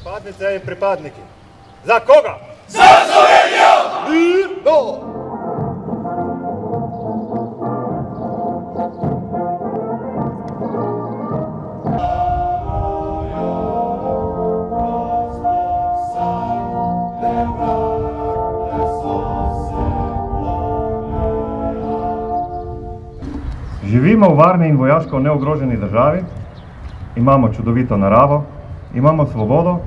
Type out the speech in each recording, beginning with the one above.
Pripadnice in pripadniki. Za koga? Za Slovenijo! Mirno! Živimo v varni in vojaško neogroženi državi, imamo čudovito naravo, imamo svobodo,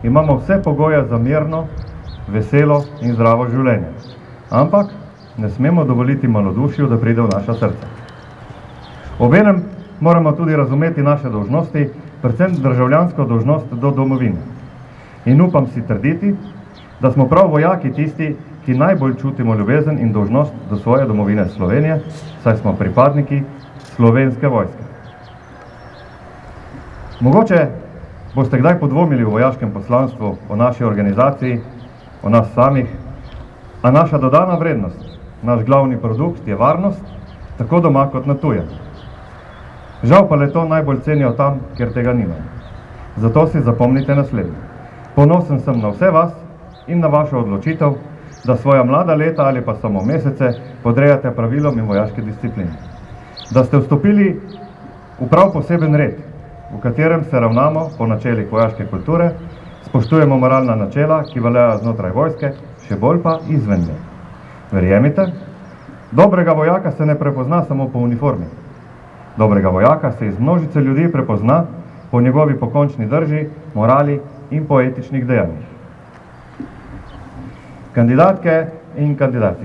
imamo vse pogoje za mirno, veselo in zdravo življenje. Ampak ne smemo dovoliti malodušju, da pride v naša srca. Obenem moramo tudi razumeti naše dolžnosti, predvsem državljansko dolžnost do domovine. In upam si trditi, da smo prav vojaki tisti, ki najbolj čutimo ljubezen in dolžnost do svoje domovine Slovenije, saj smo pripadniki Slovenske vojske. Mogoče boste kdaj podvomili v vojaškem poslanstvu, o naši organizaciji, o nas samih, a naša dodana vrednost, naš glavni produkt je varnost, tako doma kot na tujem. Žal pa le to najbolj cenijo tam, kjer tega nimajo. Zato si zapomnite naslednje. Ponosen sem na vse vas in na vašo odločitev, da svoja mlada leta ali pa samo mesece podrejate pravilom in vojaški disciplini. Da ste vstopili v prav poseben red, v katerem se ravnamo po načelih vojaške kulture, spoštujemo moralna načela, ki veljajo znotraj vojske, še bolj pa izven nje. Verjemite, dobrega vojaka se ne prepozna samo po uniformi. Dobrega vojaka se iz množice ljudi prepozna po njegovi pokončni drži, morali in po etičnih dejanjih. Kandidatke in kandidati,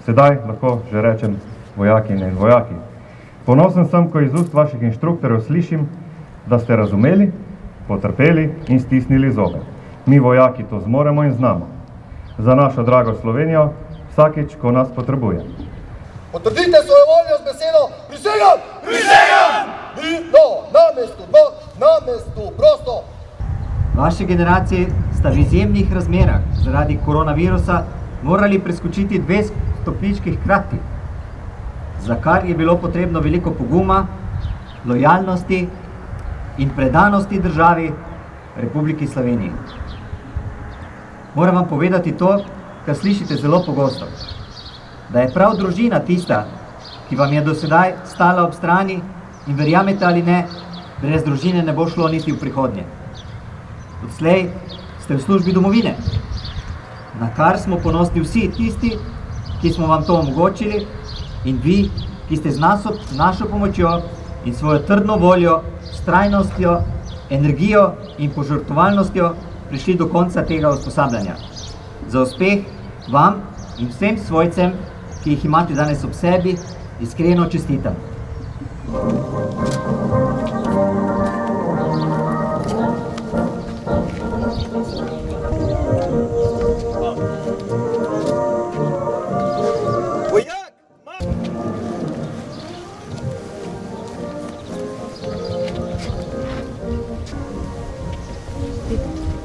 sedaj lahko že rečem vojakinje in vojaki. Ponosen sem, ko iz ust vaših inštruktorjev slišim, da ste razumeli, potrpeli in stisnili zobe. Mi vojaki to zmoremo in znamo. Za našo drago Slovenijo vsakič, ko nas potrebuje. Potrdite svojo voljo z besedo prisegam! Prisegam! Mirno, na mestu, na mestu, prosto! Vaše generacije sta v izjemnih razmerah zaradi koronavirusa morali preskočiti 2 stopnički hkrati, za kar je bilo potrebno veliko poguma, lojalnosti in predanosti državi Republiki Sloveniji. Moram vam povedati to, kar slišite zelo pogosto, da je prav družina tista, ki vam je do sedaj stala ob strani in verjamete ali ne, brez družine ne bo šlo niti v prihodnje. Odslej ste v službi domovine, na kar smo ponosni vsi tisti, ki smo vam to omogočili in vi, ki ste z našo pomočjo in svojo trdno voljo, vztrajnostjo, energijo in požrtvovalnostjo prišli do konca tega usposabljanja. Za uspeh vam in vsem svojcem, ki jih imate danes ob sebi, iskreno čestitam.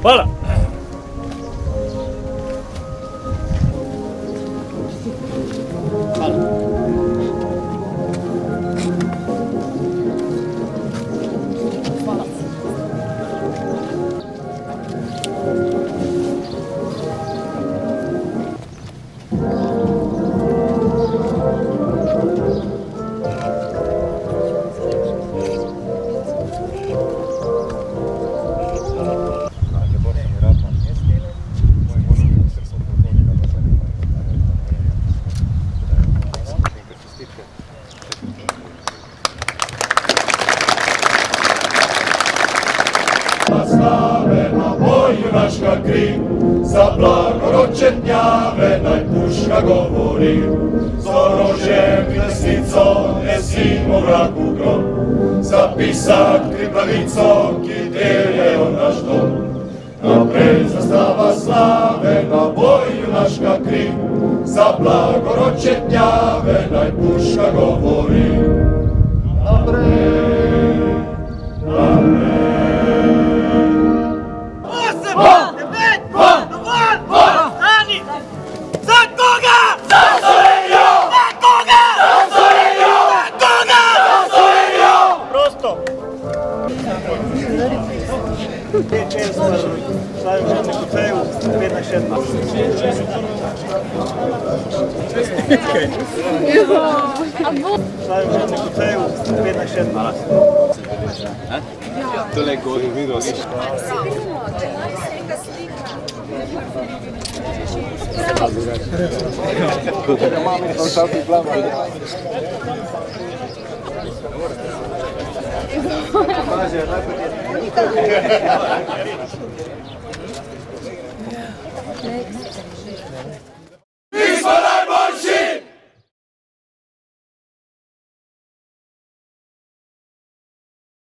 Hvala. Junaška kri, za blagoročne dnjave naj puška govori. Z orožjem desnico nesimo vragu grom, zapisat kri pravico, ki deljejo naš dom. Naprej zastava slave, na boj junaška kri, za blagoročne dnjave naj puška govori. Naprej, naprej.